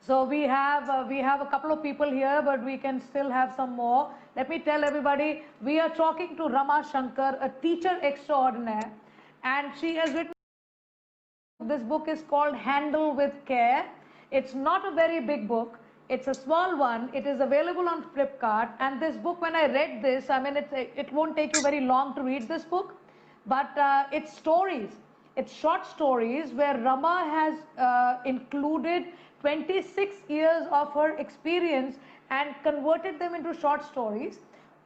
So we have a couple of people here, but we can still have some more. Let me tell everybody, we are talking to Rama Shankar, a teacher extraordinaire, and she has written. This book is called Handle with Care. It's not a very big book. It's a small one. It is available on Flipkart. And this book, when I read this, I mean, it won't take you very long to read this book, but it's stories. It's short stories where Rama has included 26 years of her experience and converted them into short stories,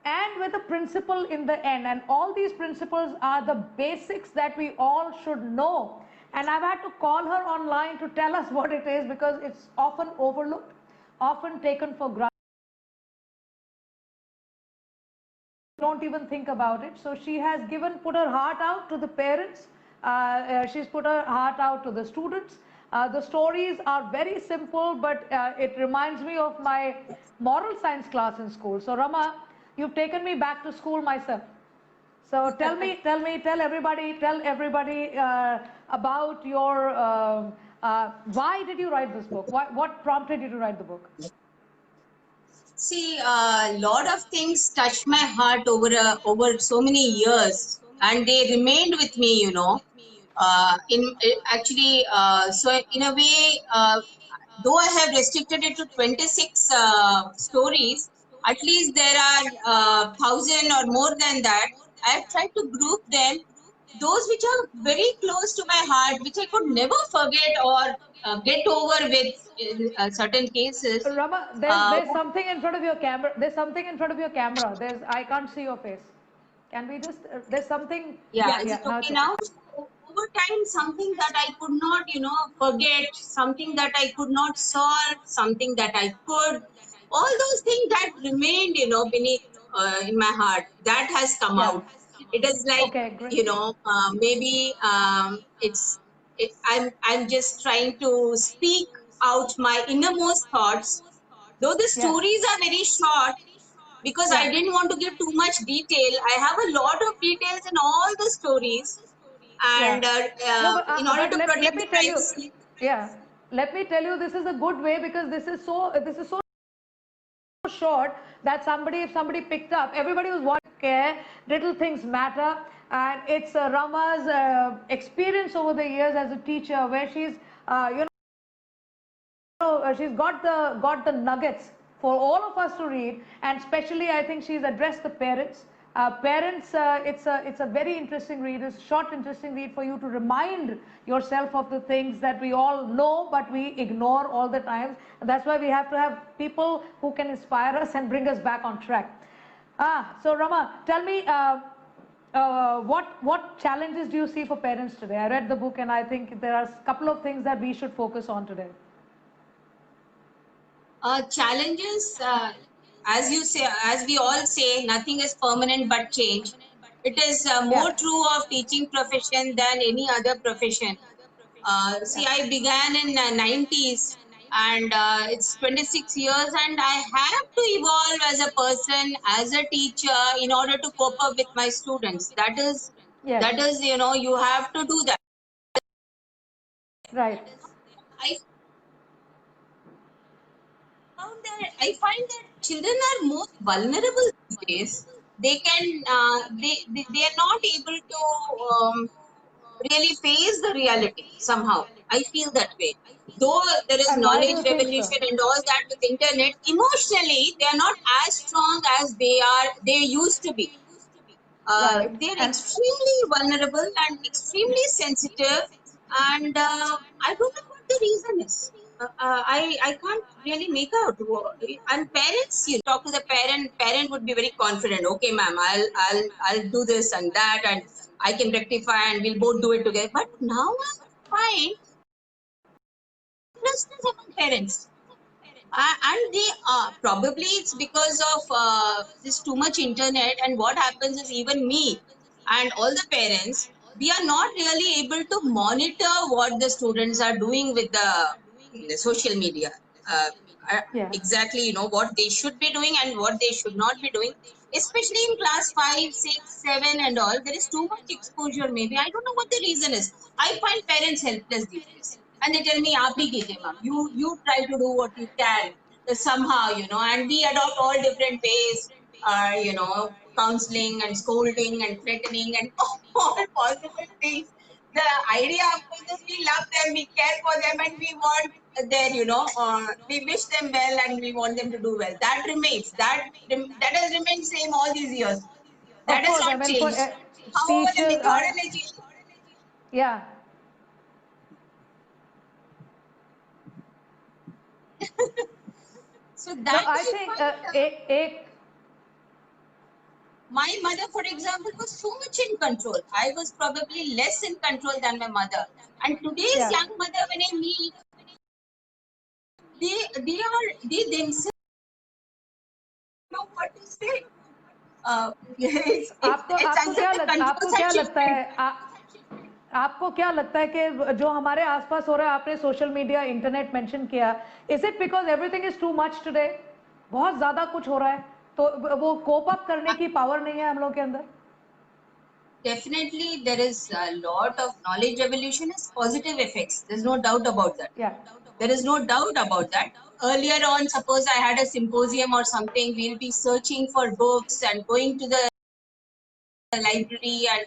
and with a principle in the end. And all these principles are the basics that we all should know. And I've had to call her online to tell us what it is, because it's often overlooked, often taken for granted. Don't even think about it. So she has put her heart out to the parents. She's put her heart out to the students. The stories are very simple, but it reminds me of my moral science class in school. So Rama, you've taken me back to school myself. So tell everybody about your, why did you write this book? What prompted you to write the book? See, a lot of things touched my heart over so many years, and they remained with me. So in a way, though I have restricted it to 26 stories, at least there are 1,000 or more than that. I have tried to group them, those which are very close to my heart, which I could never forget or get over with in certain cases. Rama, there's something in front of your camera. There's something in front of your camera. I can't see your face. Can we just, there's something. Yeah, is it okay now? Over time, something that I could not, forget, something that I could not solve, something that I could, all those things that remained, beneath in my heart, that has come out. It is like, okay, great. Maybe I'm just trying to speak out my innermost thoughts. Though the stories are very short, because I didn't want to give too much detail. I have a lot of details in all the stories, and in order to protect the privacy. Let me tell you, this is a good way, because this is so short that if somebody picked up, everybody was watching. Care, little things matter. And it's Rama's experience over the years as a teacher, where she's she's got the nuggets for all of us to read. And especially, I think she's addressed the parents. It's a very interesting read. It's a short, interesting read for you to remind yourself of the things that we all know, but we ignore all the time. And that's why we have to have people who can inspire us and bring us back on track. So Rama, tell me, what challenges do you see for parents today? I read the book, and I think there are a couple of things that we should focus on today. Challenges, as you say, as we all say, nothing is permanent but change. It is more true of teaching profession than any other profession. See, I began in 90s, and it's 26 years, and I have to evolve as a person, as a teacher, in order to cope up with my students. That is, you have to do that. Right. I find that children are most vulnerable these days. They are not able to really face the reality somehow. I feel that way. Though there is knowledge revolution and all that with internet, emotionally they are not as strong as they used to be. They're extremely vulnerable and extremely sensitive, and I don't know what the reason is. I can't really make out. And parents, talk to the parent would be very confident. Okay, ma'am, I'll do this and that, and I can rectify, and we'll both do it together. But now I find restlessness among parents. And they probably it's because of this too much internet. And what happens is, even me and all the parents, we are not really able to monitor what the students are doing with the social media. Exactly, what they should be doing and what they should not be doing. Especially in class 5, 6, 7 and all, there is too much exposure. Maybe I don't know what the reason is. I find parents helpless these days. and they tell me, "Aap bhi kijiye, ma'am. You try to do what you can somehow, and we adopt all different ways, counseling and scolding and threatening and all possible things. The idea, of course, is we love them, we care for them, and we want we wish them well and we want them to do well. That remains. That has remained same all these years. That Of has course, I not mean, for changed. However, the teachers, methodology. yeah. So No, that I I think find. My mother, for example, was so much in control. I was probably less in control than my mother. And today's yeah. young mother, when I meet, they themselves know what to say. It's आपको as if क्या the controls have लगता shifted. है आपको क्या लगता है कि जो हमारे आसपास हो रहा है, आपने सोशल मीडिया इंटरनेट मेंशन किया, is it because everything is too much today? बहुत ज्यादा कुछ हो रहा है तो वो कोप अप करने की पावर नहीं है हम लोग के अंदर? Definitely, there is a lot of knowledge evolution has positive effects. There's no doubt about that. Yeah. There is no doubt about that. Earlier on, suppose I had a symposium or something, we'll be searching for books and going to the library and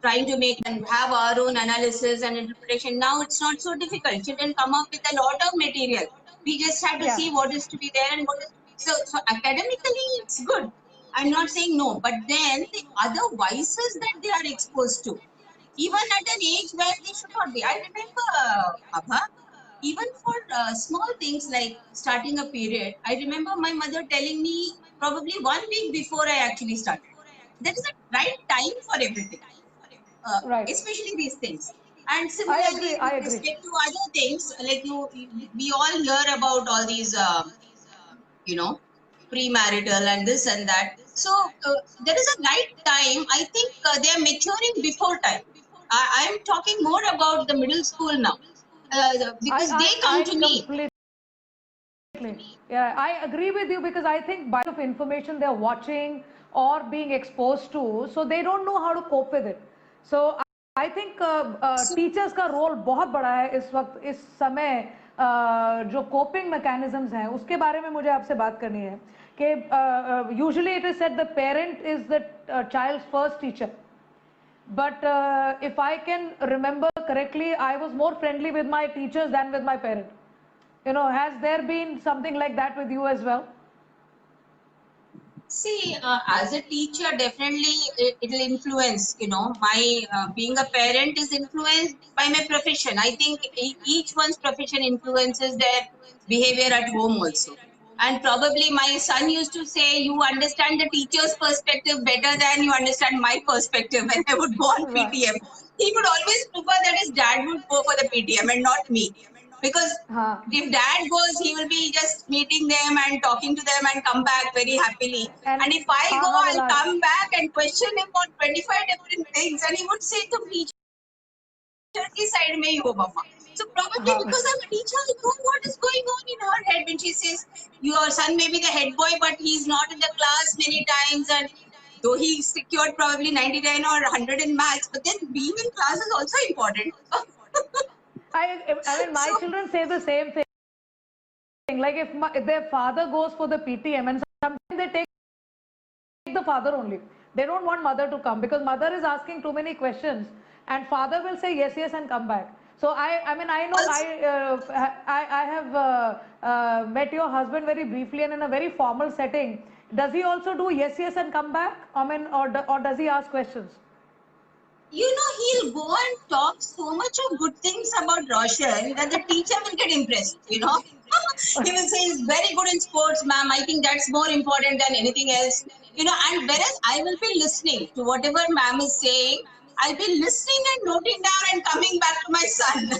trying to make and have our own analysis and interpretation. Now it's not so difficult. Children come up with a lot of material. We just have to Yeah. see what is to be there and what is so academically it's good. I'm not saying no, but then the other vices that they are exposed to, even at an age where they should not be. I remember, Abha, even for small things like starting a period, I remember my mother telling me probably 1 week before I actually started. There is a right time for everything, Right. especially these things. And I similarly, agree. with I agree. respect to other things, like we all hear about all these, you know, premarital and this and that. So there is a right time. I think they are maturing before time. I am talking more about the middle school now, because they come I to me. completely, yeah, I agree with you because I think by of information they're watching or being exposed to, so they don't know how to cope with it. So I think teachers का role बहुत बड़ा है इस वक्त, इस समय जो coping mechanisms हैं उसके बारे में मुझे आपसे बात करनी है कि usually it is said the parent is the child's first teacher. But if I can remember correctly, I was more friendly with my teachers than with my parent. Has there been something like that with you as well? See, as a teacher, definitely it will influence. My being a parent is influenced by my profession. I think each one's profession influences their behavior at home also. And probably my son used to say, "You understand the teacher's perspective better than you understand my perspective." When I would go on Right. PTM, he would always prefer that his dad would go for the PTM and not me, because हाँ. if dad goes, he will be just meeting them and talking to them and come back very happily. And if I हाँ go, हाँ I'll Vilas. come back and question him on 25 different things. And he would say, "To teacher की side में ही हो mama." So probably हाँ. because I'm a teacher, I know what is going on in her head when she says, "Your son may be the head boy, but he's not in the class many times." And though he secured probably 99 or 100 in maths, but then being in class is also important. I mean, my So children say the same thing. Like if their father goes for the PTM, and sometimes they take the father only. They don't want mother to come because mother is asking too many questions, and father will say yes, yes, and come back. So I mean, I know also, I have met your husband very briefly and in a very formal setting. Does he also do yes, yes, and come back? I mean, or does he ask questions? he'll go and talk so much of good things about Roshan that the teacher will get impressed. He will say he's very good in sports, ma'am. I think that's more important than anything else. And whereas I will be listening to whatever ma'am is saying, I'll be listening and noting down and coming back to my son.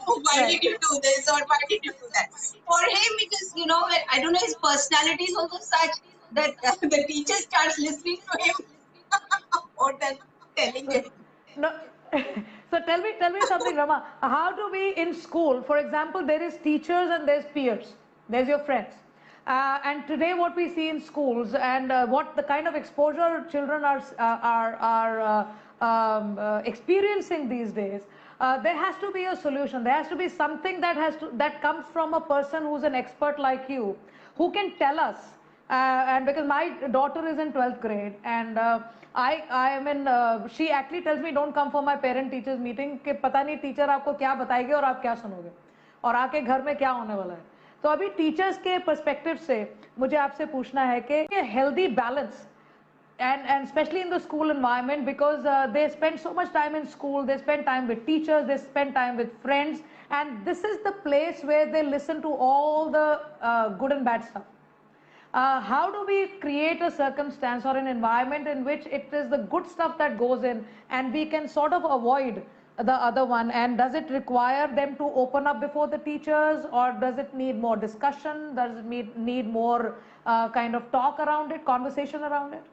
Why Right. did you do this or why did you do that? For him, it is, I don't know, his personality is also such that the teacher starts listening to him more than telling So, him. no. So tell me something, Rama. How do we in school, for example, there is teachers and there's peers, there's your friends. And today, what we see in schools and what the kind of exposure children are experiencing these days, there has to be a solution. There has to be something that comes from a person who's an expert like you, who can tell us. And because my daughter is in 12th grade, and I am in, she actually tells me, don't come for my parent teachers meeting, कि पता नहीं teacher आपको क्या बताएगी और आप क्या सुनोगे और आके घर में क्या होने वाला है. तो अभी टीचर्स के पर्सपेक्टिव से मुझे आपसे पूछना है कि healthy balance, and especially in the school environment, because they spend so much time in school, they spend time with teachers, they spend time with friends, and this is the place where they listen to all the good and bad stuff. How do we create a circumstance or an environment in which it is the good stuff that goes in and we can sort of avoid the other one? And does it require them to open up before the teachers, or does it need more discussion? Does it need more kind of talk around it, conversation around it?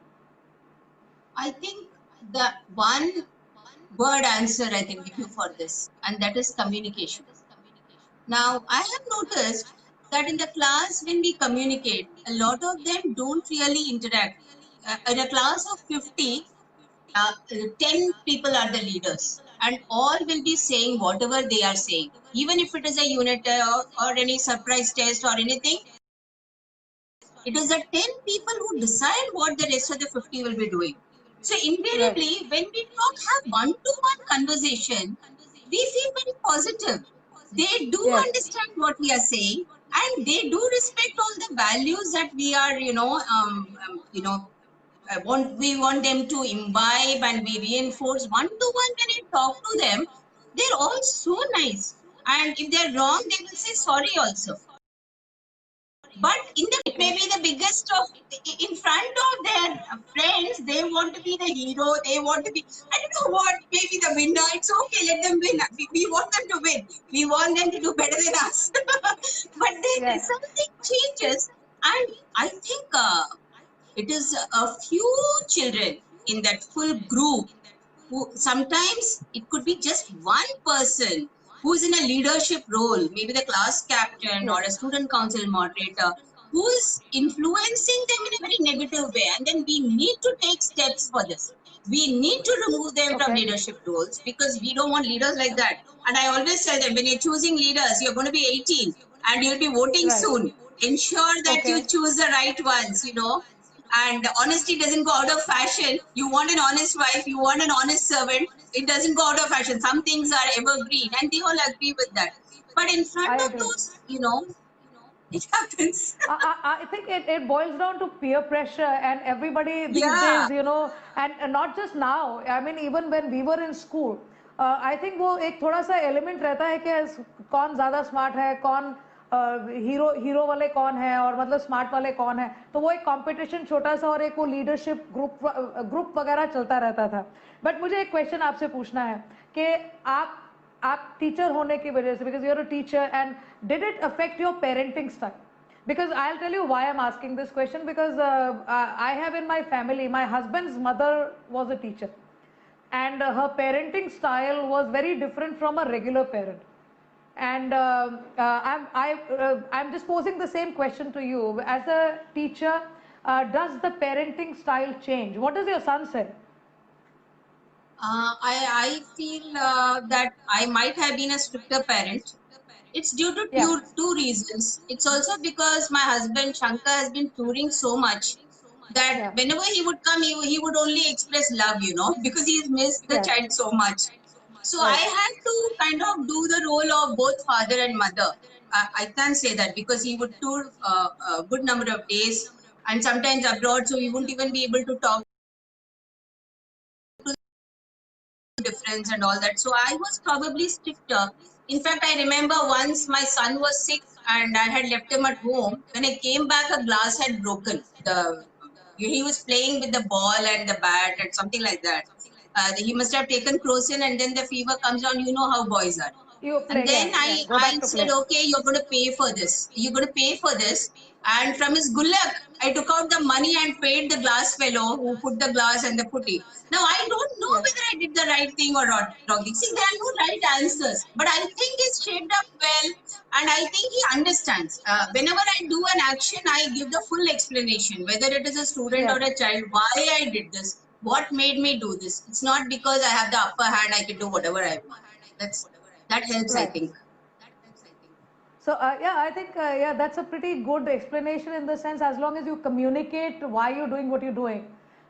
I think the one word answer I can give you for this, and that is communication. Now, I have noticed that in the class when we communicate, a lot of them don't really interact. In a class of 50, 10 people are the leaders, and all will be saying whatever they are saying. Even if it is a unit or any surprise test or anything, it is the 10 people who decide what the rest of the 50 will be doing. So invariably, when we talk, have one-to-one conversation, we feel very positive. They do Yes. understand what we are saying, and they do respect all the values that we are, we want them to imbibe, and we reinforce one-to-one. When we talk to them, they're all so nice. And if they're wrong, they will say sorry also. But it may be the biggest of, in front of their friends, they want to be the hero. They want to be, I don't know what, maybe the winner. It's okay, let them win. We want them to win. We want them to do better than us. But then Yes. something changes, and I think it is a few children in that full group who sometimes it could be just one person who's in a leadership role, maybe the class captain or a student council moderator, who is influencing them in a very negative way. And then we need to take steps for this. We need to remove them from Okay. leadership roles, because we don't want leaders like that. And I always tell them, when you're choosing leaders, you're going to be 18 and you'll be voting Right. soon. Ensure that Okay. you choose the right ones, and honesty doesn't go out of fashion. You want an honest wife, you want an honest servant. It doesn't go out of fashion. Some things are evergreen, and they all agree with that. But in front I of agree. those, it happens. I think it boils down to peer pressure, and everybody these Yeah. days, and not just now. I mean, even when we were in school, I think वो एक थोड़ा सा element रहता है कि कौन ज़्यादा smart है, कौन हीरो वाले कौन है, और मतलब स्मार्ट वाले कौन है. तो वो एक कंपटीशन छोटा सा और एक वो लीडरशिप ग्रुप वगैरह चलता रहता था. बट मुझे एक क्वेश्चन आपसे पूछना है कि आप टीचर होने की वजह से, because you're a teacher, and did it affect your parenting style? Because I'll tell you why I'm asking this question, because I have in my family, my husband's mother was a teacher, and her parenting style was very different from a regular parent. And I'm just posing the same question to you. As a teacher, does the parenting style change? What does your son say? I feel that I might have been a stricter parent. It's due to Yeah. two reasons. It's also because my husband Shankar has been touring so much that Yeah. whenever he would come, he would only express love, because he's missed the Yeah. child so much. So Right. I had to kind of do the role of both father and mother. I can say that, because he would tour a good number of days, and sometimes abroad, so we wouldn't even be able to talk difference and all that. So I was probably stricter. In fact, I remember once my son was sick and I had left him at home. When I came back, a glass had broken. He was playing with the ball and the bat and something like that. He must have taken crocin, and then the fever comes on. You know how boys are. You play, And then yeah. Go back I to said, play. okay, you're going to pay for this. You're going to pay for this. And from his good luck, I took out the money and paid the glass fellow who put the glass and the putty. Now, I don't know Yes. whether I did the right thing or not. Wrong thing. See, there are no right answers. But I think he's shaped up well, and I think he understands. Whenever I do an action, I give the full explanation, whether it is a student Yes. or a child, why I did this, what made me do this. It's not because I have the upper hand, I can do whatever I want. That helps, I Right. think. So yeah, I think yeah, that's a pretty good explanation in the sense as long as you communicate why you're doing what you're doing,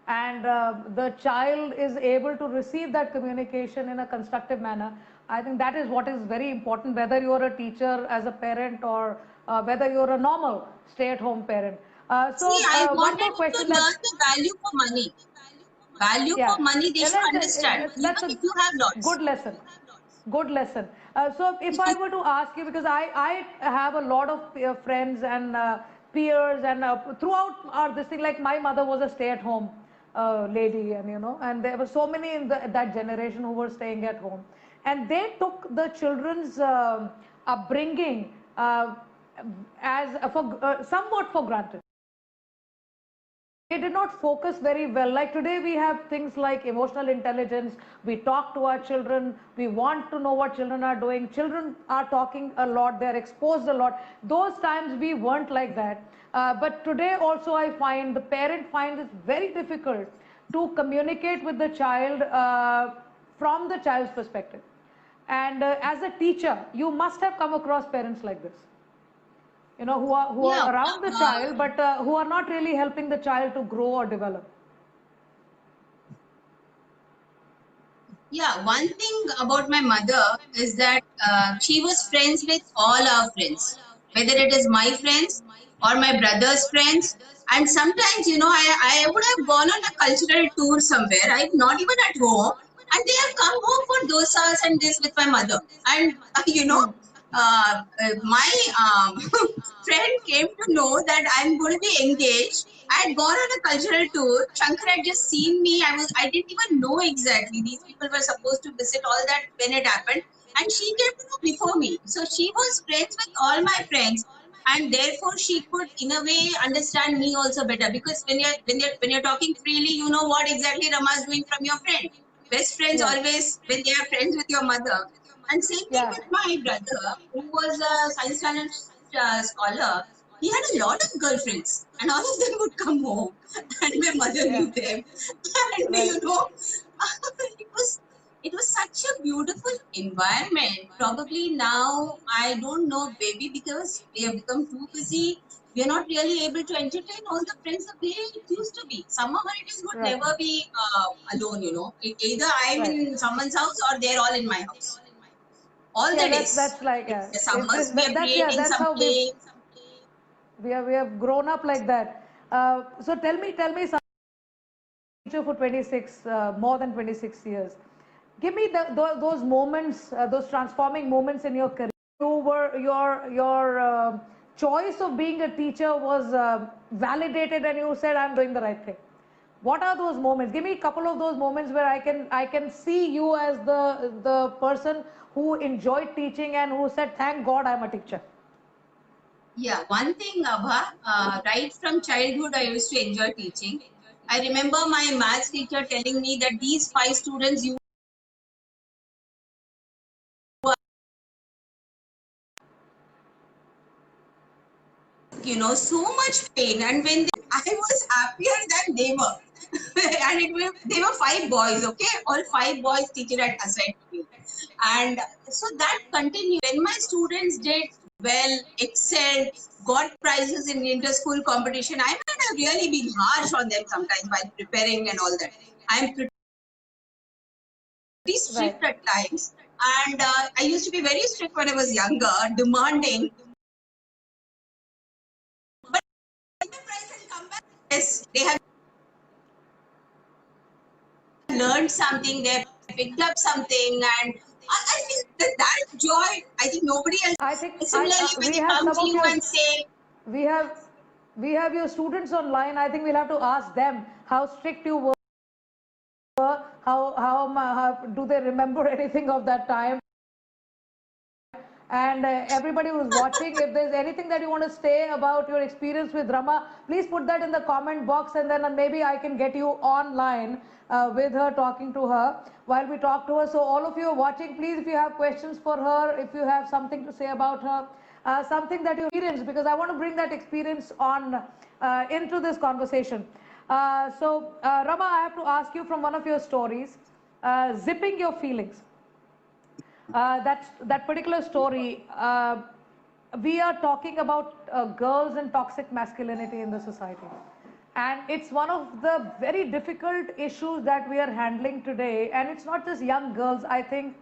and the child is able to receive that communication in a constructive manner. I think that is what is very important, whether you're a teacher as a parent or whether you're a normal stay-at-home parent. See, So I one wanted more him to question. learn the value for money. Value Yeah, for money, they yeah, should understand, that's even a if you have lots. good lesson. Good lesson. So if I were to ask you, because I have a lot of friends and peers and throughout our this thing, like my mother was a stay-at-home lady, and and there were so many in that generation who were staying at home, and they took the children's upbringing as for somewhat for granted. They did not focus very well. Like today, we have things like emotional intelligence. We talk to our children. We want to know what children are doing. Children are talking a lot. They're exposed a lot. Those times we weren't like that. But today also, I find the parent finds it very difficult to communicate with the child from the child's perspective. And as a teacher, you must have come across parents like this, who Yeah, are around the child, but who are not really helping the child to grow or develop. yeah. One thing about my mother is that she was friends with all our friends, whether it is my friends or my brother's friends. And sometimes, I would have gone on a cultural tour somewhere. I'm not even at home, and they have come home for dosas and this with my mother. And my friend came to know that I'm going to be engaged. I had gone on a cultural tour. Shankar had just seen me. I didn't even know exactly. These people were supposed to visit all that when it happened. And she came to know before me. So she was friends with all my friends. And therefore she could in a way understand me also better. Because when you're talking freely, you know what exactly Rama is doing from your friend. Best friends Yes. always when they are friends with your mother. And same thing Yeah. with my brother, who was a science channel scholar. He had a lot of girlfriends, and all of them would come home, and my mother Yeah. knew them. And Right. it was such a beautiful environment. Probably now I don't know, maybe because we have become too busy, we are not really able to entertain all the friends the way it used to be. Summer holidays would Right. never be alone. Either I'm Right. in someone's house or they're all in my house all Yeah, the that's days. that's like In the summers, we are that's yeah, creating that's some how play. we have grown up like that. So tell me something. Teacher for 26 more than 26 years. Give me those moments, those transforming moments in your career. Your choice of being a teacher was validated, and you said, "I'm doing the right thing." What are those moments? Give me a couple of those moments where I can see you as the person who enjoyed teaching and who said, "Thank God I'm a teacher." Yeah, one thing, Abha, right from childhood, I used to enjoy teaching. I remember my maths teacher telling me that these 5 students, so much pain. And when I was happier than they were. And they were 5 boys, okay? All 5 boys teacher had assigned to me. And so that continued. When my students did well, excelled, got prizes in inter-school competition, I might have really been harsh on them sometimes while preparing and all that. I'm pretty Right. strict at times. And I used to be very strict when I was younger, demanding. But the prize and come back. Yes, they have learned something, they've picked up something, and I feel that joy, I think nobody else. I think Similarly, when we they have come some to of you your and say, we have we have your students online. I think we'll have to ask them how strict you were. How do they remember anything of that time? And everybody who's watching, if there's anything that you want to say about your experience with Rama, please put that in the comment box, and then maybe I can get you online with her, talking to her while we talk to her. So all of you are watching, please, if you have questions for her, if you have something to say about her, something that you experienced, because I want to bring that experience on into this conversation. Rama, I have to ask you from one of your stories, zipping your feelings. that particular story, we are talking about girls and toxic masculinity in the society. And it's one of the very difficult issues that we are handling today. And it's not just young girls, I think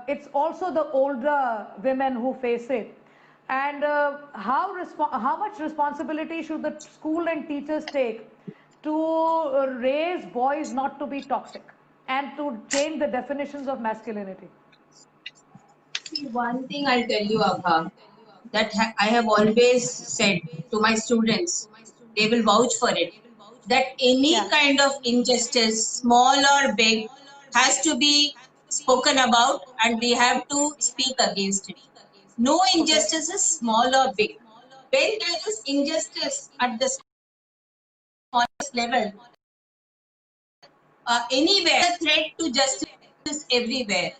it's also the older women who face it. And how much responsibility should the school and teachers take to raise boys not to be toxic and to change the definitions of masculinity? See, one thing I'll tell you, Abha, that I have always said to my students, they will vouch for it, that any Yeah. kind of injustice, small or big, has to be spoken about and we have to speak against it. No Okay. injustice is small or big. When there is injustice at the smallest level, anywhere, the threat to justice is everywhere.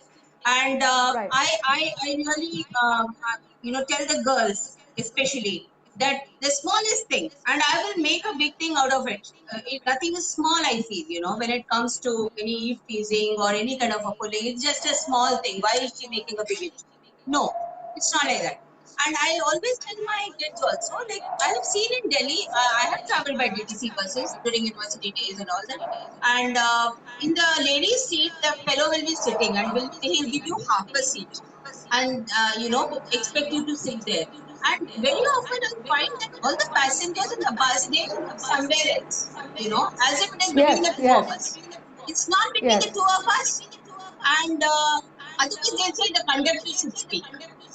And Right. I really, tell the girls especially that the smallest thing, and I will make a big thing out of it. Nothing is small, I feel, when it comes to any teasing or any kind of a bullying, it's just a small thing. Why is she making a big issue? No, it's not like that. And I always tell my kids also, like I have seen in Delhi, I have traveled by DTC buses during university days and all that. And in the ladies' seat, the fellow will be sitting and he'll give you half a seat and, expect you to sit there. And very often I find that all the passengers in the bus, they will sit somewhere else, as if it is between Yes, the two of yes, us. It's not between yes, the two of us. And otherwise, they say the conductor should speak.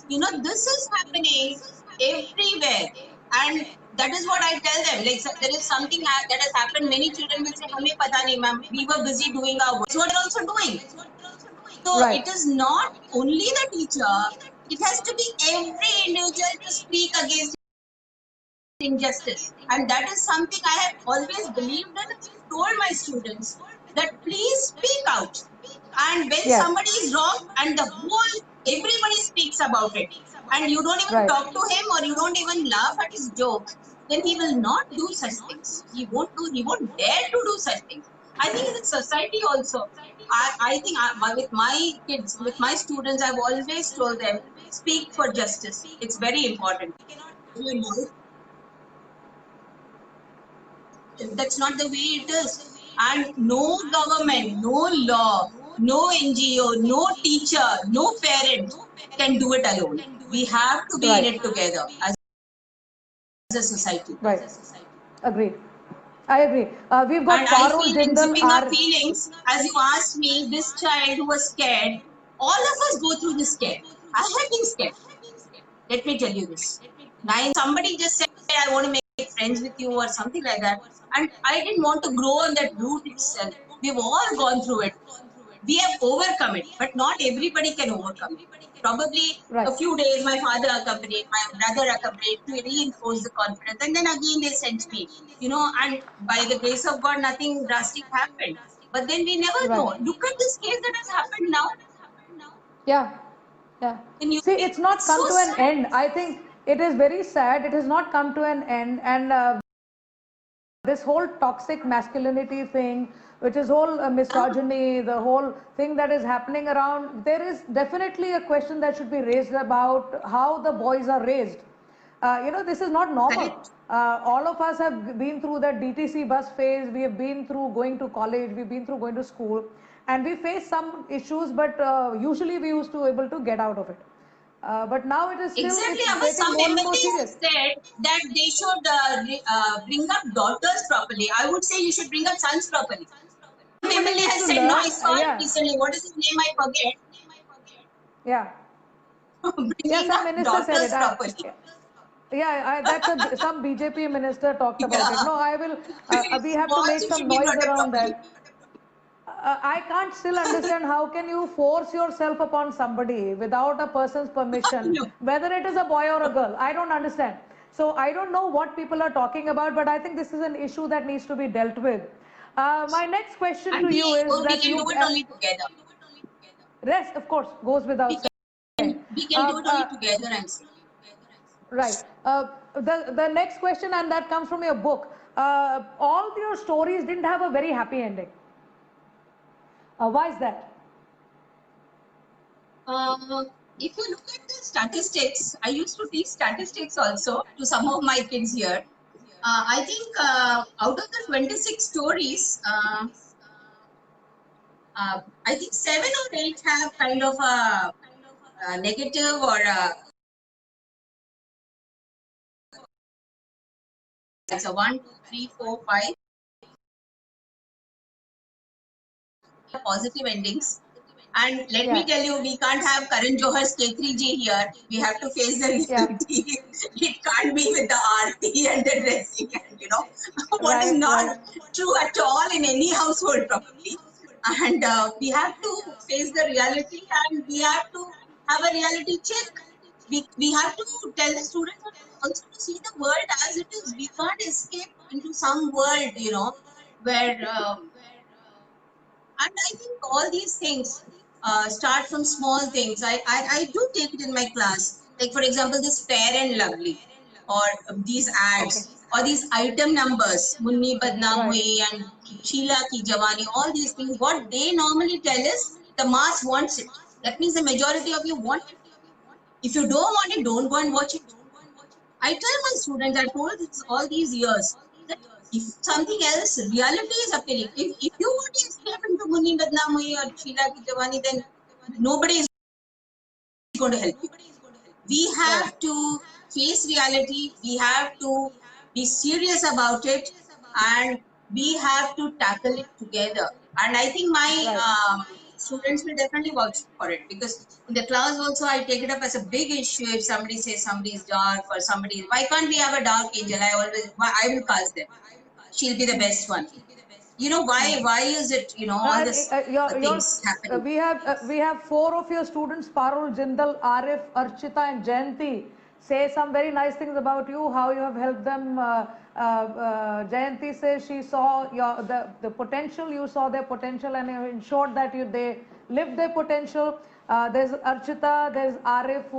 This is happening everywhere. And that is what I tell them. Like, there is something that has happened. Many children will say, Hame pata nahi, ma'am. We were busy doing our work. That's what they're also doing. So right. it is not only the teacher, it has to be every individual to speak against injustice. And that is something I have always believed and told my students that please speak out. And when Yes, somebody is wrong and everybody speaks about it, and you don't even right. talk to him or you don't even laugh at his jokes, then he will not do such things. He won't dare to do such things. I think in society also, I think with my kids, with my students, I've always told them, speak for justice. It's very important. You know, that's not the way it is. And no government, no law, no NGO, no teacher, no parent can do it alone. We have to be in Right. it together as a society. Right. Agreed. I agree. We've And got I Parul feel in Jindal, zipping up our feelings, as you asked me, this child who was scared, all of us go through this scare. I have been scared. Let me tell you this. Now, somebody just said, I want to make friends with you or something like that. And I didn't want to grow on that route itself. We've all gone through it. We have overcome it, but not everybody can overcome it. Probably right. a few days, my father accompanied, my brother accompanied to reinforce the confidence. And then again, they sent me, and by the grace of God, nothing drastic happened. But then we never Right. know. Look at this case that has happened now. Yeah. Yeah. In UP. See, it's not It's so come to an sad. end. I think it is very sad. It has not come to an end. And this whole toxic masculinity thing, which is whole misogyny, the whole thing that is happening around, there is definitely a question that should be raised about how the boys are raised. This is not normal. Correct. All of us have been through that DTC bus phase. We have been through going to college. We've been through going to school, and we face some issues. But usually we used to able to get out of it. But now it is still Exactly. it's But getting some more and more MLA has serious. said that they should bring up daughters properly. I would say you should bring up sons properly. Some Everybody MLA needs has to said, no, learn. I saw it Yeah, recently. What is his name? I forget. yeah. Yeah, Bringing some up minister said it. daughters properly. Yeah, that's some BJP minister talked about it. Yeah. No, I will. We have to Boys make who some should be noise brought up around properly. that. I can't still understand how can you force yourself upon somebody without a person's permission, No. whether it is a boy or a girl. I don't understand. So I don't know what people are talking about, but I think this is an issue that needs to be dealt with. My next question And to you is we that can do you it only together. rest, of course, goes We without saying. we can do it only together, I'm saying. Right. The next question, and that comes from your book. All your stories didn't have a very happy ending. Why is that? If you look at the statistics, I used to teach statistics also to some of my kids here. I think out of the 26 stories, I think 7 or 8 have kind of a negative or it's a 1, 2, 3, 4, 5 positive endings. And let me tell you, we can't have Karan Johar's K3G here. We have to face the reality. It can't be with the aarti and the dressing, and what is not true at all in any household, probably. And we have to face the reality, and we have to have a reality check. We have to tell the students also to see the world as it is. We can't escape into some world, where and I think all these things start from small things. I do take it in my class. Like, for example, this Fair and Lovely, or these ads, or these item numbers, Munni Badnaam Hui and Sheila Ki Jawani, all these things, what they normally tell is the mass wants it. That means the majority of you want it. If you don't want it, don't go and watch it. I tell my students, I told this all these years, that if something else, reality is appealing. If you want to escape into Munni Badnaam Hui or Sheila Ki Jawani, then nobody is going to help you. We have to face reality. We have to be serious about it, and we have to tackle it together. And I think my students will definitely vouch for it, because in the class also I take it up as a big issue. If somebody says somebody is dark or somebody, why can't we have a dark angel? I will cast them. She'll be the best one. Why is it, all this things happening? We have 4 of your students, Parul, Jindal, Arif, Archita and Jayanti, say some very nice things about you, how you have helped them. Jayanti says she saw the potential, you saw their potential, and you ensured that they lived their potential. There's Archita, there's Arif,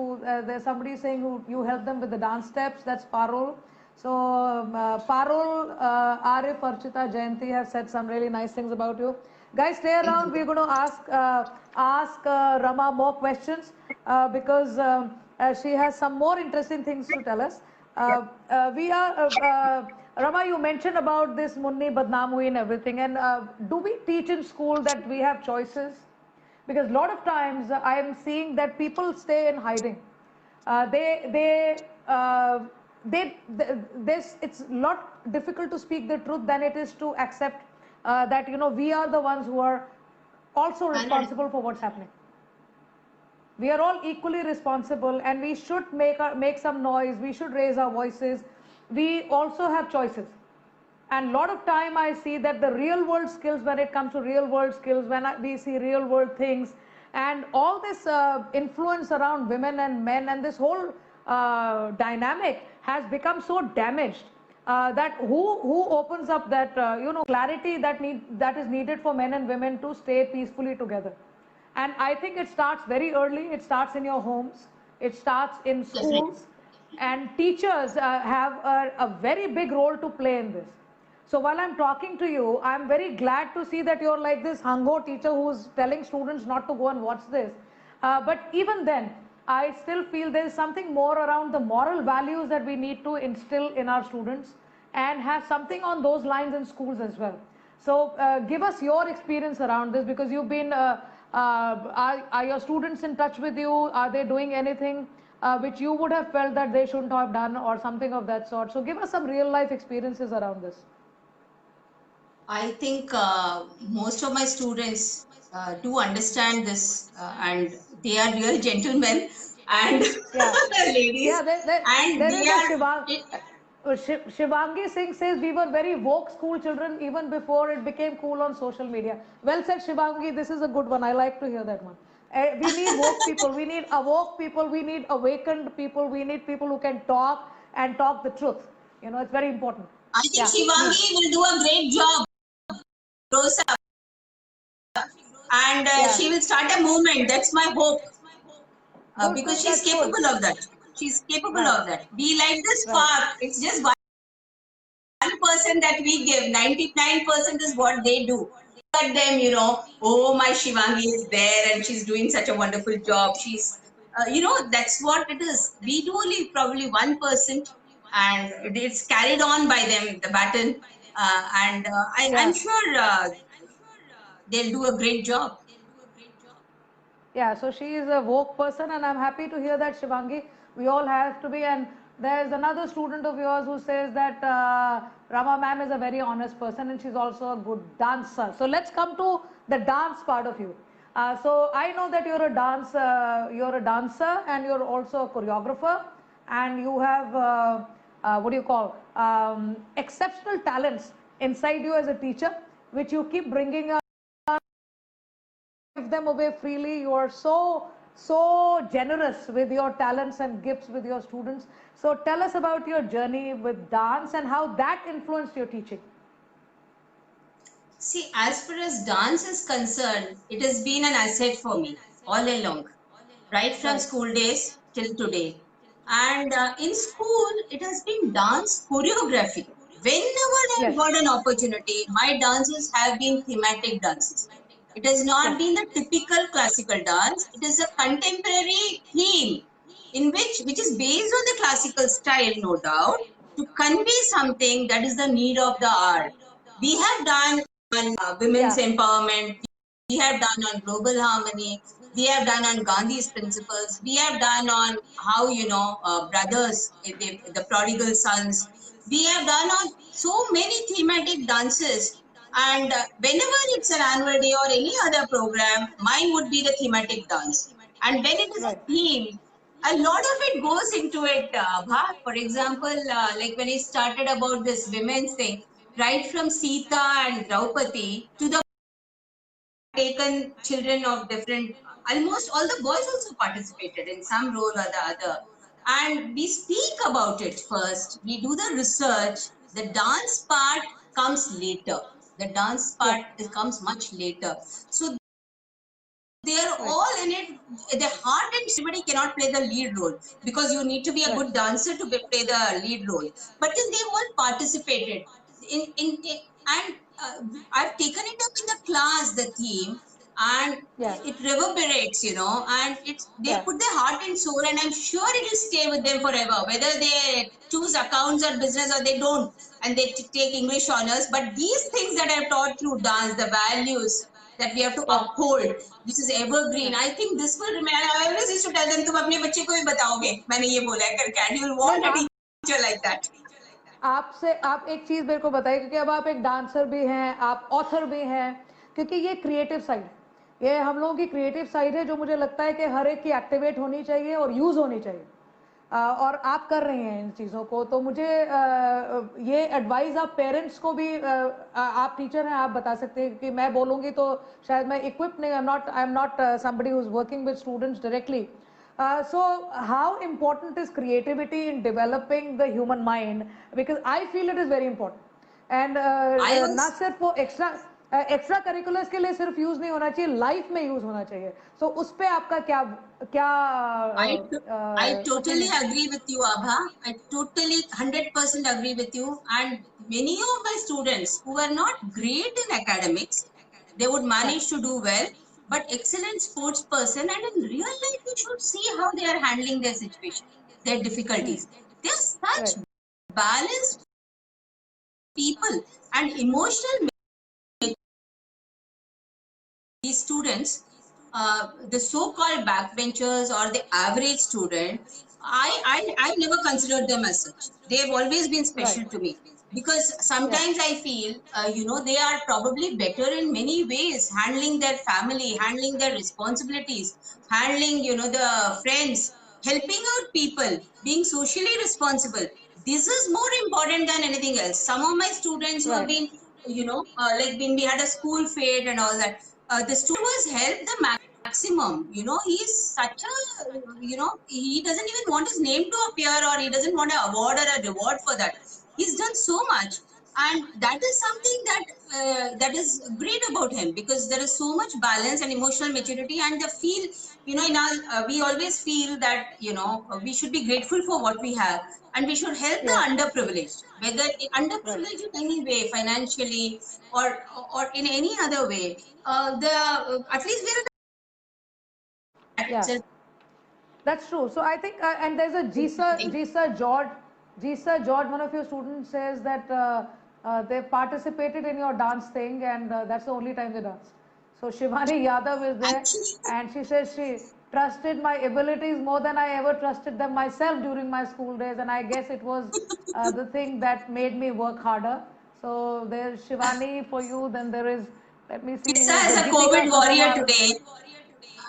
there's somebody saying who you helped them with the dance steps, that's Parul. So Parul, Arif, Archita, Jayanti have said some really nice things about you. Guys, stay around. We're going to ask Rama more questions because she has some more interesting things to tell us. Rama, you mentioned about this Munni Badnaam Hui and everything. And do we teach in school that we have choices? Because a lot of times I am seeing that people stay in hiding. It's a lot difficult to speak the truth than it is to accept that we are the ones who are also responsible for what's happening. We are all equally responsible, and we should make some noise. We should raise our voices. We also have choices. And a lot of time I see that the real world skills, when it comes to real world skills, we see real world things, and all this influence around women and men, and this whole dynamic has become so damaged that who opens up that clarity that is needed for men and women to stay peacefully together. And I think it starts very early. It starts in your homes. It starts in schools. And teachers have a very big role to play in this. So while I'm talking to you, I'm very glad to see that you're like this Hango teacher who's telling students not to go and watch this. But even then, I still feel there is something more around the moral values that we need to instill in our students, and have something on those lines in schools as well. So give us your experience around this, because you've been, are your students in touch with you? Are they doing anything which you would have felt that they shouldn't have done, or something of that sort? So give us some real life experiences around this. I think most of my students do understand this, and they are real gentlemen and ladies. Yeah, and they are. Shivangi Singh says we were very woke school children even before it became cool on social media. Well said, Shivangi. This is a good one. I like to hear that one. We need woke people. We need awoke people. We need awakened people. We need people who can talk and talk the truth. It's very important. I think Shivangi will do a great job, Rosa. And she will start a movement. That's my hope. Because she's capable of that. She's capable of that. Be like the spark. It's just 1% that we give. 99% is what they do. at them, oh, my Shivangi is there and she's doing such a wonderful job. She's, that's what it is. We do only probably 1%, and it's carried on by them, the baton. I'm Yeah. sure they'll do a great job. Yeah, so she is a woke person, and I'm happy to hear that, Shivangi. We all have to be. And there's another student of yours who says that Rama ma'am is a very honest person, and she's also a good dancer. So let's come to the dance part of you. So I know that you're a dancer, and you're also a choreographer, and you have what do you call exceptional talents inside you as a teacher, which you keep bringing up, give them away freely. You are so generous with your talents and gifts with your students. So tell us about your journey with dance and how that influenced your teaching. See, as far as dance is concerned, it has been an asset for me all along, right from school days till today. And in school, it has been dance choreography. Whenever I've got an opportunity, my dances have been thematic dances. It has not been the typical classical dance. It is a contemporary theme which is based on the classical style, no doubt, to convey something that is the need of the hour. We have done on women's empowerment. We have done on global harmony. We have done on Gandhi's principles. We have done on how, brothers, the prodigal sons. We have done on so many thematic dances. And whenever it's an annual day or any other program, mine would be the thematic dance. And when it is a theme, a lot of it goes into it. For example, like when I started about this women's thing, right from Sita and Draupadi to the taken children of different, almost all the boys also participated in some role or the other. And we speak about it first. We do the research. The dance part comes later. The dance part comes much later. So they're all in it. The heart and everybody cannot play the lead role because you need to be a good dancer to play the lead role. But then they all participated and I've taken it up in the class, the theme, and it reverberates, and they put their heart and soul, and I'm sure it will stay with them forever, whether they choose accounts or business or they don't, and they take English honors. But these things that I've taught through dance, the values that we have to uphold, which is evergreen, I think this will remain. I always used to tell them, तुम अपने बच्चे को भी बताओगे, मैंने ये बोला है करके, and you'll want a teacher like that. आपसे आप एक चीज मेरे को बताइए, क्योंकि अब आप एक डांसर भी हैं, आप ऑथर भी हैं, क्योंकि ये क्रिएटिव साइड, ये हम लोगों की क्रिएटिव साइड है जो मुझे लगता है कि हर एक की एक्टिवेट होनी चाहिए और यूज होनी चाहिए, और आप कर रहे हैं इन चीज़ों को। तो मुझे ये एडवाइस आप पेरेंट्स को भी, आप टीचर हैं, आप बता सकते हैं कि मैं बोलूँगी तो शायद मैं इक्विप नहीं, I am not somebody who is working with students directly. So how important is creativity in developing the human mind? Because I feel it is very important, and ना सिर्फ वो एक्स्ट्रा करिकुलर्स के लिए सिर्फ use नहीं होना चाहिए, life में यूज होना चाहिए. So उस पे आपका क्या I totally agree with you, Abha. I totally 100% agree with you. And many of my students who are not great in academics, they would manage to do well, but excellent sports person, and in real life you should see how they are handling their situation, their difficulties. They are such balanced people and emotional. These students, the so-called backbenchers or the average student, I've never considered them as such. They've always been special to me. Because sometimes I feel, they are probably better in many ways, handling their family, handling their responsibilities, handling, the friends, helping out people, being socially responsible. This is more important than anything else. Some of my students who have been, like when we had a school fete and all that, the student was helped the maximum. He's such a, he doesn't even want his name to appear, or he doesn't want an award or a reward for that. He's done so much. and that is something that is great about him, because there is so much balance and emotional maturity, and the feel, in our we always feel that we should be grateful for what we have, and we should help the Yeah. underprivileged, whether Right. underprivileged in any way, financially or in any other way. The At least we're that Yeah. itself. That's true. So I think, and there's a Jisa George, one of your students says that they participated in your dance thing, and that's the only time they danced. So Shivani Yadav is there, Actually, and she says she trusted my abilities more than I ever trusted them myself during my school days, and I guess it was the thing that made me work harder. So there's Shivani for you. Then there is, let me see, Lisa who's is the a Geetika COVID warrior Sabharwal. today.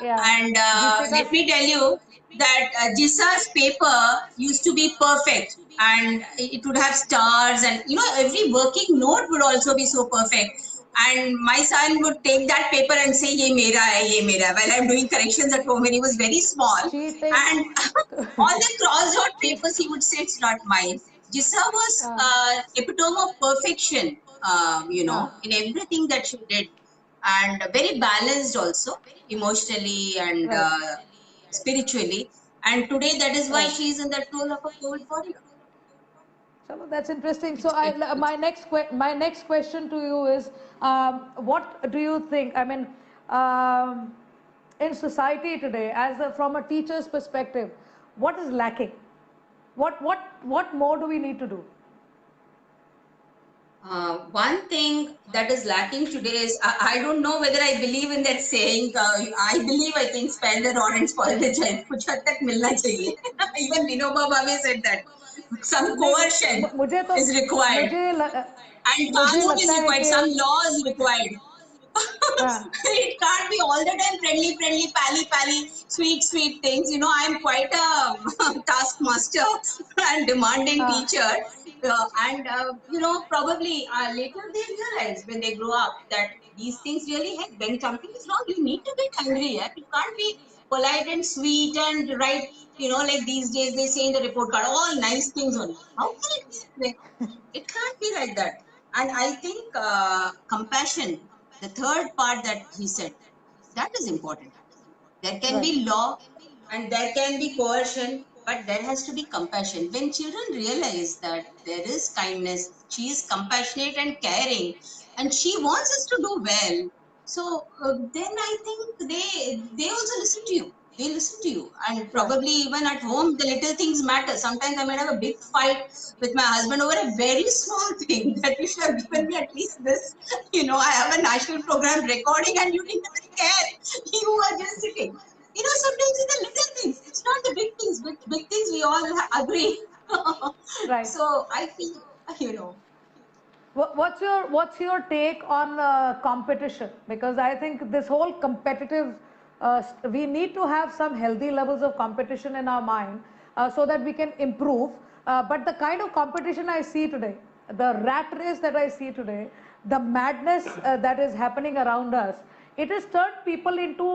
Yeah, And Geetika. let me tell you that Jisa's paper used to be perfect, and it would have stars, and every working note would also be so perfect. And my son would take that paper and say, "Ye mera hai, ye mera hai," while I'm doing corrections at home when he was very small. Cheating. And all the crossed out She's, papers, he would say, "It's not mine." Jisa was uh, epitome of perfection, uh, in everything that she did, and very balanced also, emotionally and right, spiritually. And today, that is why right. she is in that role of a COVID warrior. So that's interesting. So It's very good. my next question to you is, what do you think? I mean, um, in society today, from a teacher's perspective, what is lacking? What more do we need to do? One thing that is lacking today is, I don't know whether I believe in that saying. I think spend the rod and spoil the child. कुछ हद तक मिलना चाहिए. Even Vinoba Bhave said that some नहीं, coercion मुझे तो is required, मुझे and मुझे kanun लगता is है required. कि Some law is required. हाँ, It can't be all the time friendly, pally, sweet things. I'm quite a taskmaster and demanding हाँ, teacher. And probably later they realize when they grow up that these things really help. When something is wrong, you need to get angry. Yeah? You can't be polite and sweet and write, like these days they say in the report card, all nice things only. How can it be that way? It can't be like that. And I think compassion, the third part that he said, that is important. There can right. be law and there can be coercion, but there has to be compassion. When children realize that there is kindness, she is compassionate and caring, and she wants us to do well. So then I think they also listen to you. They listen to you, and Right. probably even at home, the little things matter. Sometimes I might have a big fight with my husband over a very small thing that you should have given me at least this. I have a national program recording, and you didn't even care. You were just sitting. Sometimes it's the little things. It's not the big things. Big things we all agree. Right. So I feel, you know, What's your take on competition? Because I think this whole competitive, we need to have some healthy levels of competition in our mind so that we can improve. But the kind of competition I see today, the rat race that I see today, the madness that is happening around us, it has turned people into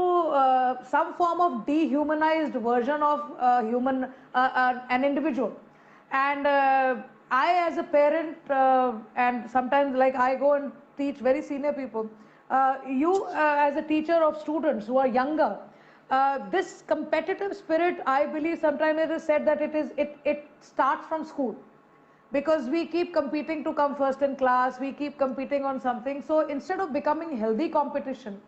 some form of dehumanized version of an individual. And I, as a parent, and sometimes like I go and teach very senior people, you as a teacher of students who are younger, this competitive spirit, I believe sometimes it is said that it starts from school, because we keep competing to come first in class, we keep competing on something. So instead of becoming healthy competition,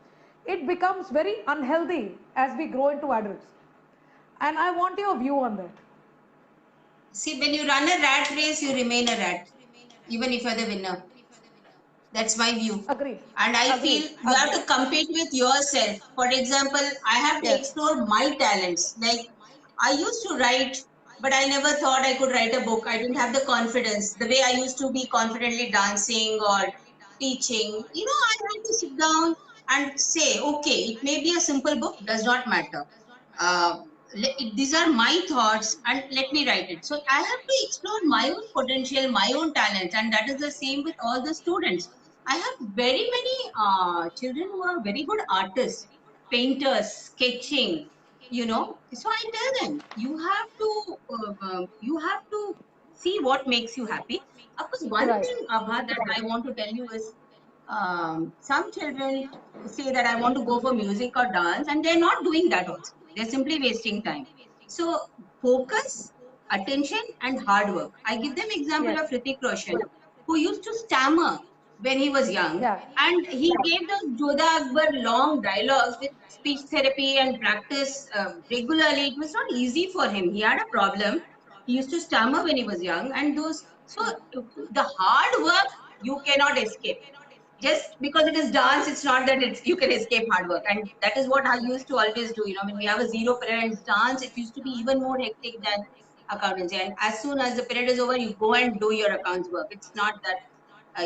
it becomes very unhealthy as we grow into adults. And I want your view on that. see, when you run a rat race, you remain a rat, even if you're the winner. That's my view. Agreed. And I Agreed. feel you have Agreed. to compete with yourself. For example, I have to Yes. explore my talents. Like, I used to write, but I never thought I could write a book. I didn't have the confidence. The way I used to be confidently dancing or teaching, I had to sit down and say, okay, it may be a simple book, does not matter. Uh, these are my thoughts, and let me write it. So I have to explore my own potential, my own talents, and that is the same with all the students. I have very many children who are very good artists, painters, sketching. So I tell them, you have to see what makes you happy. Of course, one Right. thing, Abha, that I want to tell you is some children say that I want to go for music or dance, and they're not doing that also. They're simply wasting time. So focus, attention, and hard work. I give them example Yes. of Hrithik Roshan, who used to stammer when he was young, Yeah. and he gave those Jodha Akbar long dialogues with speech therapy and practice regularly. It was not easy for him. He had a problem. He used to stammer when he was young, and those so the hard work you cannot escape. Just because it is dance, it's not that it's you can escape hard work. And that is what I used to always do. When we have a zero period dance, it used to be even more hectic than accountancy. And as soon as the period is over, you go and do your accounts work. It's not that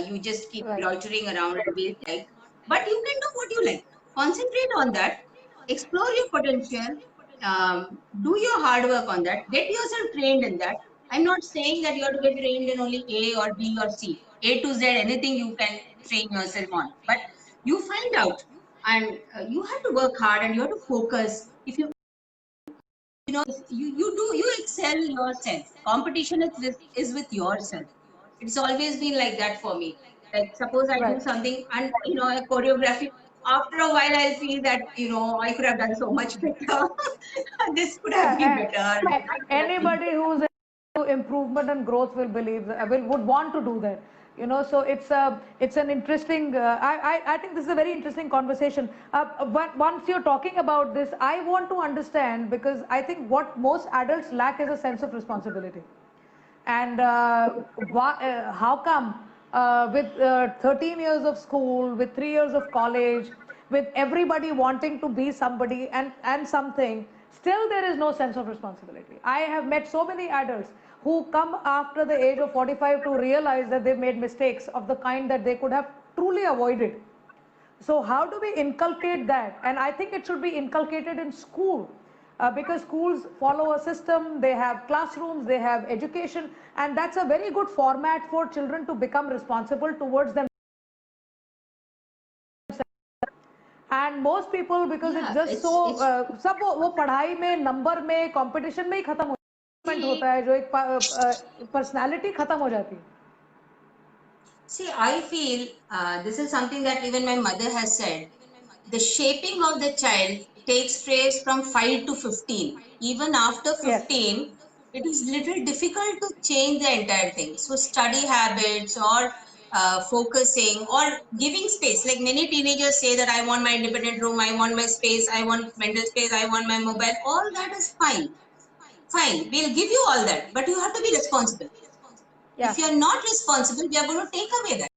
you just keep Right. loitering around and be like, but you can do what you like. Concentrate on that, explore your potential, do your hard work on that, get yourself trained in that. I'm not saying that you have to get trained in only A or B or C. A to Z, anything you can train yourself on. But you find out, and you have to work hard and you have to focus. If you excel yourself. Competition is with yourself. It's always been like that for me. Like suppose I do Right. something and a choreography. After a while, I'll feel that I could have done so much better. This could have been Yeah. better. That could have been Anybody who's into improvement and growth will believe would want to do that. So it's an interesting. I think this is a very interesting conversation. But once you're talking about this, I want to understand, because I think what most adults lack is a sense of responsibility. And how come with 13 years of school, with 3 years of college, with everybody wanting to be somebody and something, still there is no sense of responsibility? I have met so many adults who come after the age of 45 to realize that they've made mistakes of the kind that they could have truly avoided. So how do we inculcate that? And I think it should be inculcated in school, because schools follow a system, they have classrooms, they have education, and that's a very good format for children to become responsible towards them. And most people, because it's yeah. just so It's सब वो पढ़ाई में, number में, competition में ही खत्म होता है, जो एक पर्सनालिटी खत्म हो जाती है. See, I feel this is something that even my mother has said. The shaping of the child takes place from 5 to 15. Even after Yes. 15, it is little difficult to change the entire thing. So study habits or focusing or giving space. Like many teenagers say that I want my independent room, I want my space, I want mental space, I want my mobile. All that is fine. Fine, we'll give you all that, but you have to be responsible. Yeah. If you are not responsible, we are going to take away that.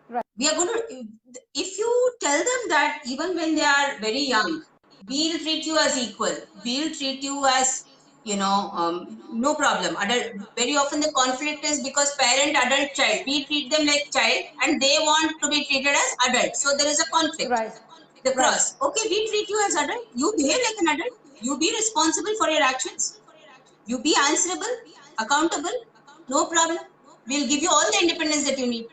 Right. We are going to, if you tell them that even when they are very young, we'll treat you as equal, we'll treat you as, no problem. Adult, very often the conflict is because parent, adult, child. We treat them like child and they want to be treated as adult. So there is a conflict. Right. The Right. cross. Okay, we treat you as adult. You behave like an adult. You be responsible for your actions. You be answerable, accountable. No problem. We'll give you all the independence that you need.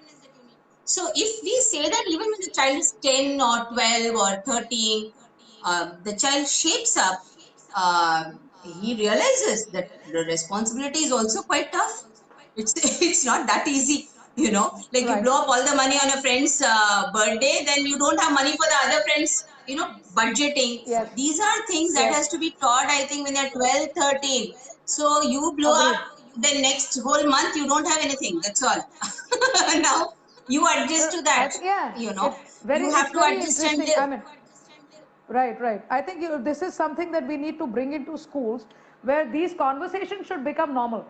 So if we say that even when the child is 10 or 12 or 13, the child shapes up, he realizes that the responsibility is also quite tough. It's not that easy, like you Right. blow up all the money on a friend's birthday, then you don't have money for the other friends, budgeting. Yes. These are things that Yes. has to be taught, I think, when they're 12, 13. So you blow up, Agreed. the next whole month you don't have anything. That's all. Now you adjust to that. Yeah, You have it's to very adjust and interesting. I live. mean, right, right. I think this is something that we need to bring into schools, where these conversations should become normal.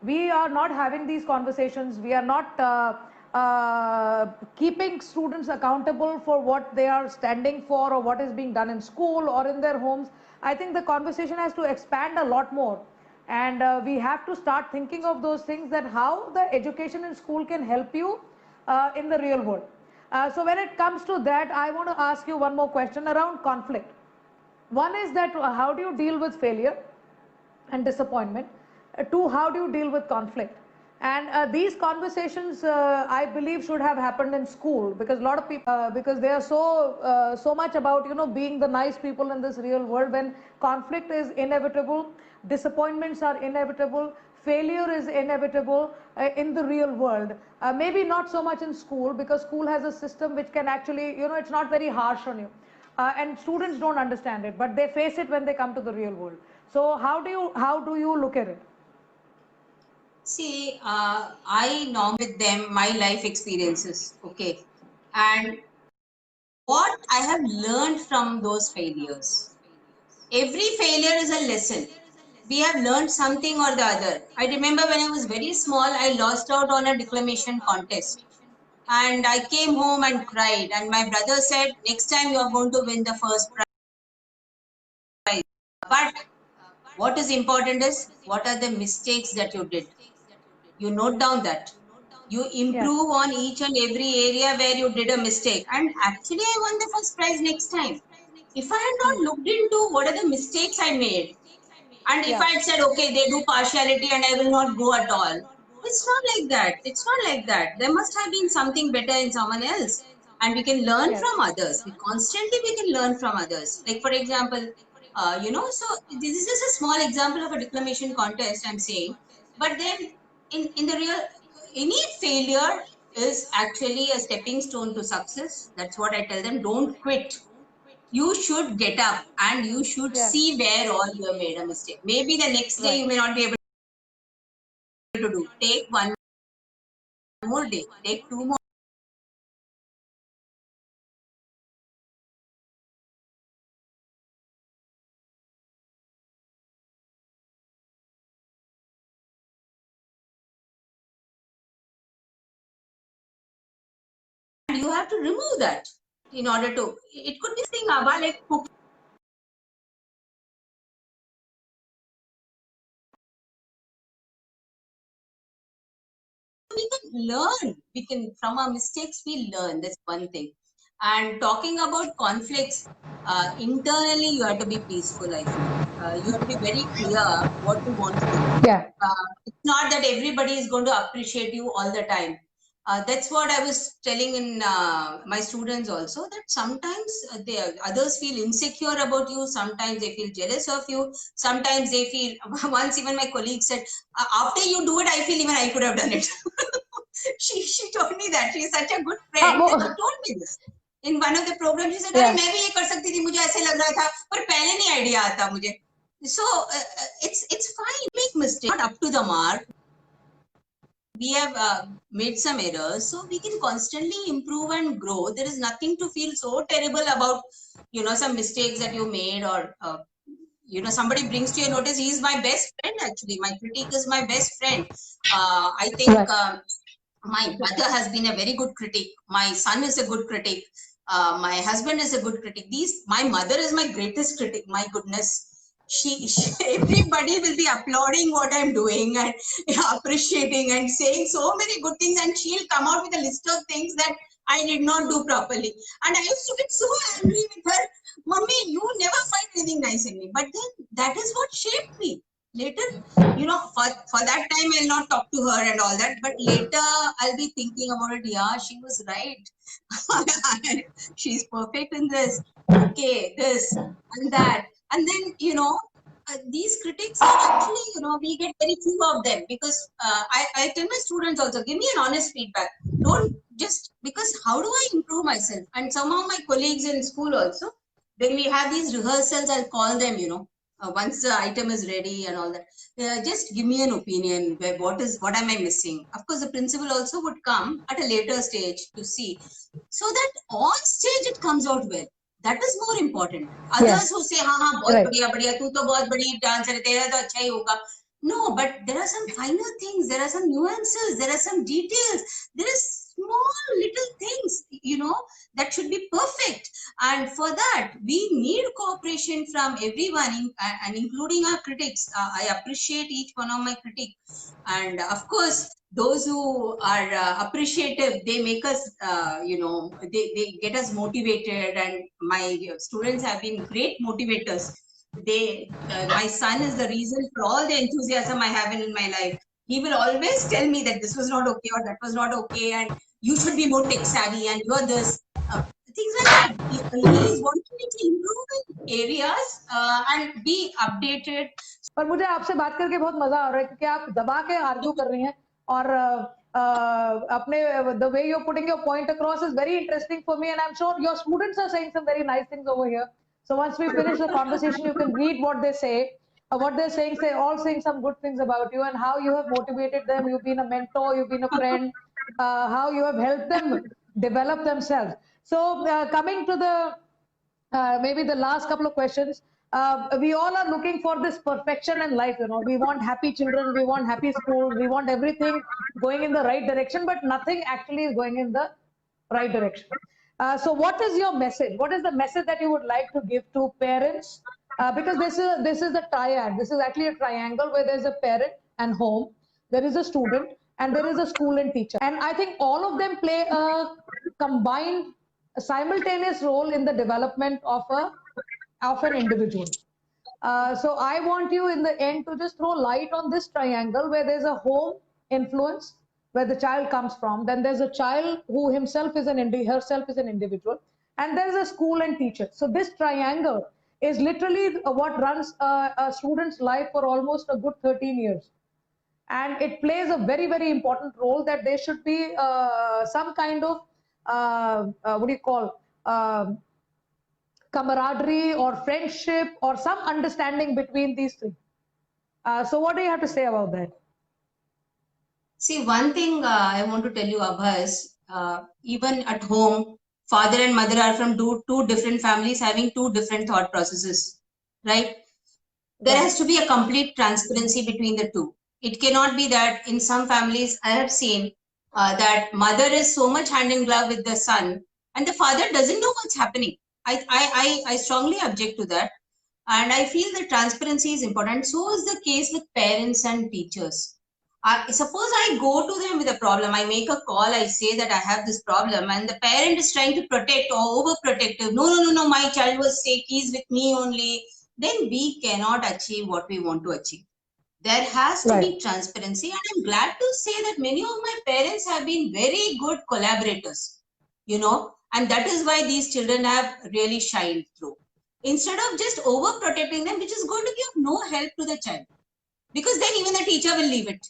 We are not having these conversations. We are not keeping students accountable for what they are standing for or what is being done in school or in their homes. I think the conversation has to expand a lot more. And we have to start thinking of those things, that how the education in school can help you in the real world. So when it comes to that, I want to ask you one more question around conflict. One is that how do you deal with failure and disappointment? Two, how do you deal with conflict? And these conversations, I believe, should have happened in school, because a lot of people, because they are so much about, being the nice people in this real world. When conflict is inevitable, disappointments are inevitable, failure is inevitable in the real world. Maybe not so much in school, because school has a system which can actually, it's not very harsh on you. And students don't understand it, but they face it when they come to the real world. So how do you look at it? See, I know with them my life experiences, okay, and what I have learned from those failures. Every failure is a lesson. We have learned something or the other. I remember when I was very small, I lost out on a declamation contest. And I came home and cried. And my brother said, next time you are going to win the first prize. But what is important is, what are the mistakes that you did? You note down that. You improve on each and every area where you did a mistake. And actually, I won the first prize next time. If I had not looked into what are the mistakes I made, and if I had said, okay, they do partiality and I will not go at all, it's not like that. It's not like that. There must have been something better in someone else. And we can learn from others. We can learn from others. Like, for example, so this is just a small example of a declamation contest I'm saying. But then in the real, any failure is actually a stepping stone to success. That's what I tell them. Don't quit. You should get up and you should see where all you have made a mistake. Maybe the next day you may not be able to do. Take one more day, take two more. And you have to remove that in order to, it could be thing like cooking. We can learn. We can, from our mistakes, we learn. That's one thing. And talking about conflicts, internally, you have to be peaceful, I feel. You have to be very clear what you want to do. It's not that everybody is going to appreciate you all the time. That's what I was telling in my students also, that sometimes others feel insecure about you. Sometimes they feel jealous of you. Sometimes they feel, once even my colleague said, after you do it, I feel even I could have done it. she told me that. She's such a good friend. She told me this. In one of the programs, she said, मैं भी ये कर सकती थी, मुझे ऐसे लग रहा था, पर पहले नहीं आइडिया आता मुझे. So it's fine. Make mistakes, not up to the mark. We have made some errors, so we can constantly improve and grow. There is nothing to feel so terrible about, some mistakes that you made, or somebody brings to your notice. He is my best friend, actually. My critic is my best friend. I think my mother has been a very good critic. My son is a good critic. My husband is a good critic. My mother is my greatest critic. My goodness. Everybody will be applauding what I'm doing and appreciating and saying so many good things, and she'll come out with a list of things that I did not do properly. And I used to get so angry with her. Mommy, you never find anything nice in me. But then that is what shaped me. Later, for that time, I'll not talk to her and all that. But later, I'll be thinking about it. Yeah, she was right. She's perfect in this. Okay, this and that. And then, these critics are actually, we get very few of them, because I tell my students also, give me an honest feedback. Don't just, because how do I improve myself? And some of my colleagues in school also, when we have these rehearsals, I'll call them, once the item is ready and all that, just give me an opinion. What am I missing? Of course, the principal also would come at a later stage to see, so that on stage it comes out well. That is more important. Others who say, हाँ बहुत बढ़िया बढ़िया, तू तो बहुत बड़ी dancer है, तेरा तो अच्छा ही होगा. No, but there are some finer things. There are some nuances. There are some details. There is small little things, that should be perfect. And for that, we need cooperation from everyone, and including our critics. I appreciate each one of my critics. And of course, those who are appreciative, they make us, they get us motivated. And my students have been great motivators. My son is the reason for all the enthusiasm I have in my life. he will always tell me that this was not okay or that was not okay, and you should be more tech savvy and you're this. Things like that. He is wanting me to improve in areas and be updated. पर मुझे आपसे बात करके बहुत मजा आ रहा है क्योंकि आप दबा के आर्ग्यू कर रही हैं और अपने the way you're putting your point across is very interesting for me, and I'm sure your students are saying some very nice things over here. So once we finish the conversation, you can read what they say. What they're saying, all saying some good things about you and how you have motivated them. You've been a mentor, you've been a friend, how you have helped them develop themselves. So coming to the maybe the last couple of questions. We all are looking for this perfection in life. We want happy children, we want happy schools, we want everything going in the right direction, but nothing actually is going in the right direction. So what is your message? What is the message that you would like to give to parents? Because this is a triad. This is actually a triangle where there's a parent and home, there is a student, and there is a school and teacher. And I think all of them play a combined, a simultaneous role in the development of an individual. So I want you in the end to just throw light on this triangle where there's a home influence, where the child comes from, then there's a child who himself is herself is an individual, and there's a school and teacher. So this triangle is literally what runs a student's life for almost a good 13 years. And it plays a very, very important role that there should be some kind of, what do you call, camaraderie or friendship or some understanding between these three. So what do you have to say about that? See, one thing I want to tell you, Abhas, even at home, father and mother are from two different families having two different thought processes, right? There has to be a complete transparency between the two. It cannot be that in some families I have seen that mother is so much hand in glove with the son and the father doesn't know what's happening. I strongly object to that. And I feel that transparency is important. So is the case with parents and teachers. Suppose I go to them with a problem, I make a call, I say that I have this problem, and the parent is trying to protect or overprotective. No, my child was sick, he's with me only. Then we cannot achieve what we want to achieve. There has to be transparency, and I'm glad to say that many of my parents have been very good collaborators, and that is why these children have really shined through. Instead of just overprotecting them, which is going to give no help to the child, because then even the teacher will leave it.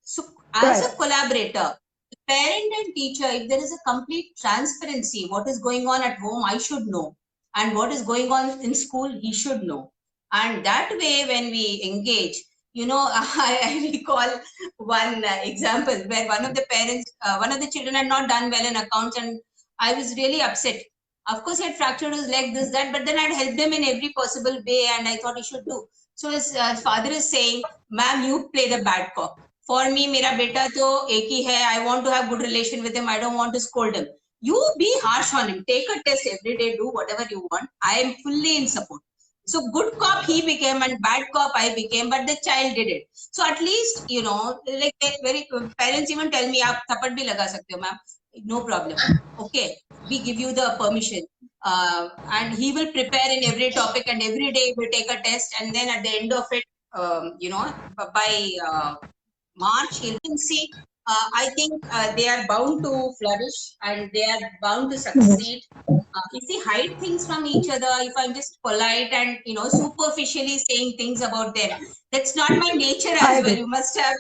So as a collaborator, the parent and teacher, if there is a complete transparency, what is going on at home, I should know. And what is going on in school, he should know. And that way, when we engage, I recall one example where one of the parents, one of the children had not done well in accounts, and I was really upset. Of course, he had fractured his leg, this, that, but then I'd helped him in every possible way, and I thought he should do. So his father is saying, ma'am, you play the bad cop. For me, mera beta to ek hi hai. I want to have good relation with him. I don't want to scold him. You be harsh on him. Take a test every day. Do whatever you want. I am fully in support. So good cop he became and bad cop I became, but the child did it. So at least, like very parents even tell me, aap thappad bhi laga sakte ho, ma'am. No problem. Okay, we give you the permission. And he will prepare in every topic, and every day we'll take a test, and then at the end of it, by March, you can see, I think they are bound to flourish and they are bound to succeed. If we hide things from each other, if I'm just polite and superficially saying things about them, that's not my nature as well. You must have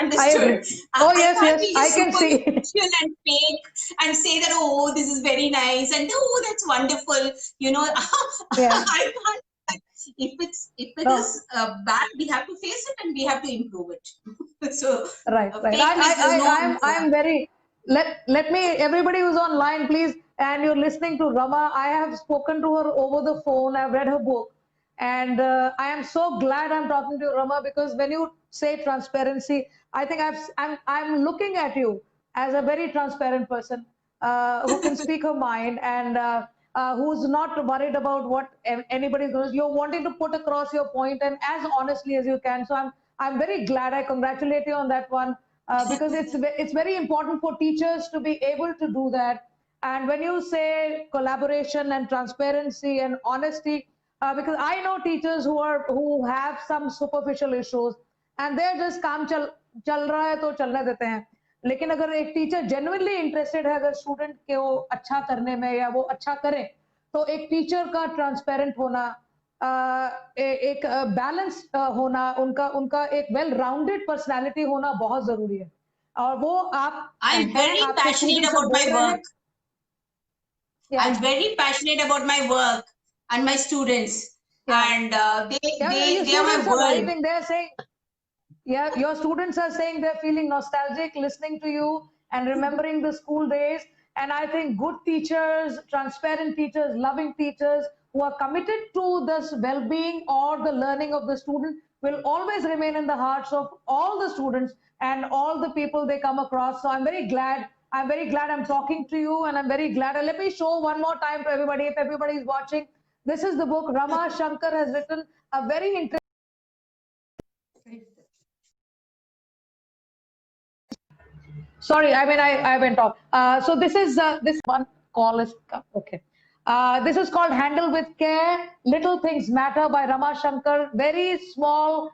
understood. Oh yes, I can see. And fake and say that, oh, this is very nice, and oh, that's wonderful. I can't. If it is bad, we have to face it and we have to improve it. So right. I'm very. Let me, everybody who's online, please, and you're listening to Rama. I have spoken to her over the phone. I've read her book, and I am so glad I'm talking to you, Rama, because when you say transparency, I think I'm looking at you as a very transparent person who can speak her mind and. Who's not worried about what anybody's going to. You're wanting to put across your point and as honestly as you can. So I'm very glad. I congratulate you on that one because it's very important for teachers to be able to do that. And when you say collaboration and transparency and honesty, because I know teachers who have some superficial issues and they're just चल रहा है तो चलने देते हैं, लेकिन अगर एक टीचर जेन्युइनली इंटरेस्टेड है अगर स्टूडेंट को अच्छा करने में या वो अच्छा करे, तो एक टीचर का ट्रांसपेरेंट होना, एक बैलेंस होना, उनका उनका एक वेल राउंडेड पर्सनालिटी होना बहुत जरूरी है। और वो आप I'm हैं, very आपके passionate स्टूडेंट सब about बोल my रहे हैं। work. या I'm very passionate about my work and my students, या and yeah, your they are my students are world. writing, they're saying, yeah, your students are saying they're feeling nostalgic listening to you and remembering the school days. And I think good teachers, transparent teachers, loving teachers who are committed to this well-being or the learning of the student will always remain in the hearts of all the students and all the people they come across. So I'm very glad. I'm very glad I'm talking to you, and I'm very glad. And let me show one more time to everybody, if everybody is watching. This is the book Rama Shankar has written, a very interesting. Sorry, I mean, I went off. So this one call is okay. This is called Handle with Care. Little Things Matter by Rama Shankar. Very small,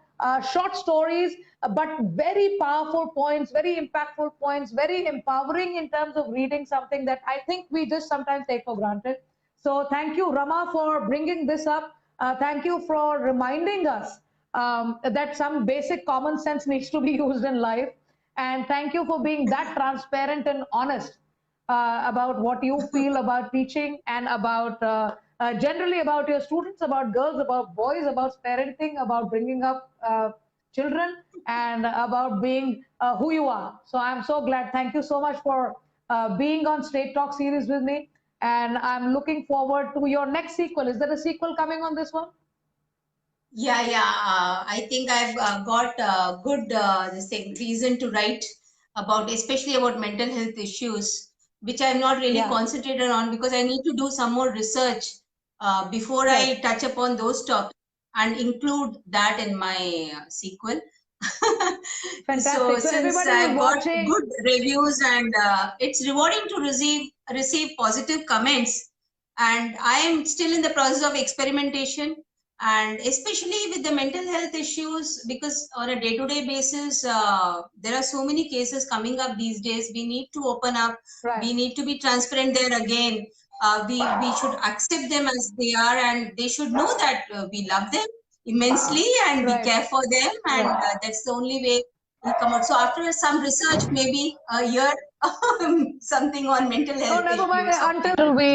short stories, but very powerful points, very impactful points, very empowering in terms of reading something that I think we just sometimes take for granted. So thank you, Rama, for bringing this up. Thank you for reminding us that some basic common sense needs to be used in life. And thank you for being that transparent and honest about what you feel about teaching and about generally about your students, about girls, about boys, about parenting, about bringing up children, and about being who you are. So I'm so glad. Thank you so much for being on Straight Talk series with me. And I'm looking forward to your next sequel. Is there a sequel coming on this one? Yeah. I think I've got good this thing reason to write about, especially about mental health issues, which I'm not really Yeah. concentrated on because I need to do some more research before I Yes. touch upon those topics and include that in my sequel. So Fantastic. So since everybody who's I've got watching, good reviews and it's rewarding to receive positive comments, and I am still in the process of experimentation, and especially with the mental health issues, because on a day-to-day basis there are so many cases coming up these days. We need to open up, right. we need to be transparent there again. We should accept them as they are, and they should know that we love them immensely and we Right. care for them, and Right. that's the only way we come out. So after some research, maybe a year, something on mental No, health never mind. issues of Until we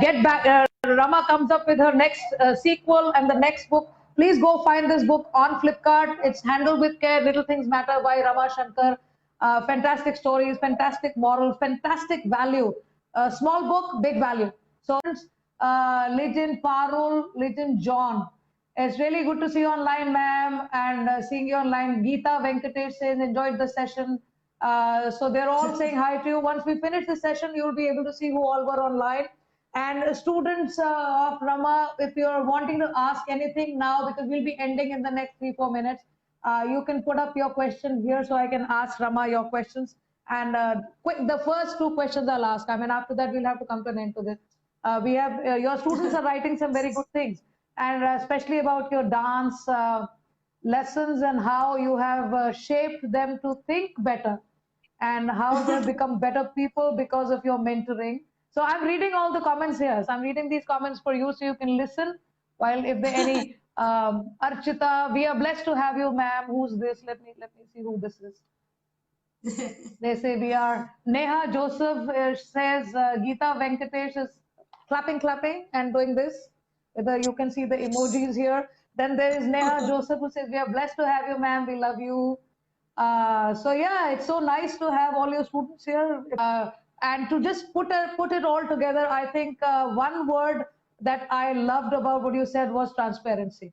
get back, Rama comes up with her next sequel and the next book. Please go find this book on Flipkart. It's Handled with Care, Little Things Matter by Rama Shankar. Fantastic stories, fantastic morals, fantastic value. Small book, big value. So, Legend Parul, Legend John. It's really good to see you online, ma'am, and seeing you online. Geeta Venkatesh says, enjoyed the session. So they're all saying hi to you. Once we finish the session, you'll be able to see who all were online. And students of Rama, if you're wanting to ask anything now, because we'll be ending in the next 3-4 minutes, you can put up your question here so I can ask Rama your questions. And the first two questions I'll ask. I mean, after that, we'll have to come to an end to this. We have your students are writing some very good things, and especially about your dance lessons and how you have shaped them to think better and how they've become better people because of your mentoring. So I'm reading all the comments here. So I'm reading these comments for you so you can listen. While if there any Archita, we are blessed to have you, ma'am. Who's this? Let me see who this is. They say we are. Neha Joseph says Geeta Venkatesh is clapping and doing this. Whether you can see the emojis here. Then there is Neha Joseph who says we are blessed to have you, ma'am. We love you. So yeah, it's so nice to have all your students here, and to just put it all together. I think one word that I loved about what you said was transparency.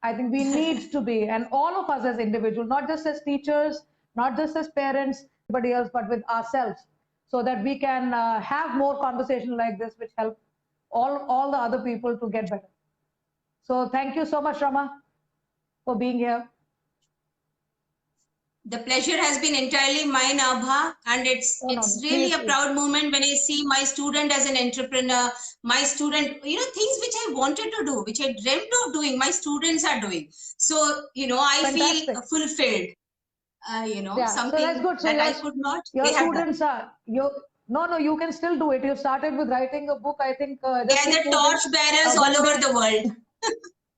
I think we need to be, and all of us as individuals, not just as teachers, not just as parents, everybody else, but with ourselves, so that we can have more conversation like this, which help all the other people to get better. So thank you so much, Rama, for being here. The pleasure has been entirely mine, Abha, and it's really a proud moment when I see my student as an entrepreneur. My student, things which I wanted to do, which I dreamt of doing, my students are doing. So, I Fantastic. feel fulfilled. Something so that's good. So that I could not. Your students are no, you can still do it. You started with writing a book, I think. They are the torch bearers all over the world.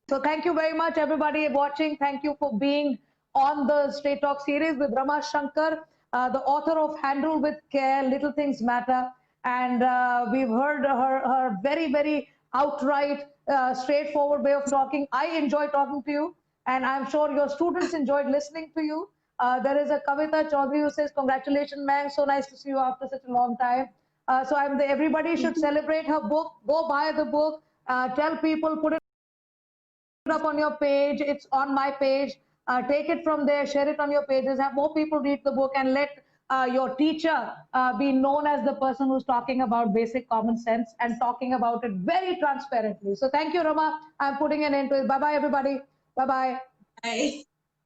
So thank you very much, everybody watching. Thank you for being on the Straight Talk series with Rama Shankar, the author of Handle with Care, Little Things Matter. And we've heard her very, very outright, straightforward way of talking. I enjoy talking to you, and I'm sure your students enjoyed listening to you. There is a Kavita Chaudhary who says, congratulations, ma'am. So nice to see you after such a long time. So everybody should celebrate her book. Go buy the book. Tell people, put it up on your page. It's on my page. Take it from there, share it on your pages, have more people read the book, and let your teacher be known as the person who's talking about basic common sense and talking about it very transparently. So thank you, Rama. I'm putting an end to it. Bye-bye, everybody. Bye-bye. Bye.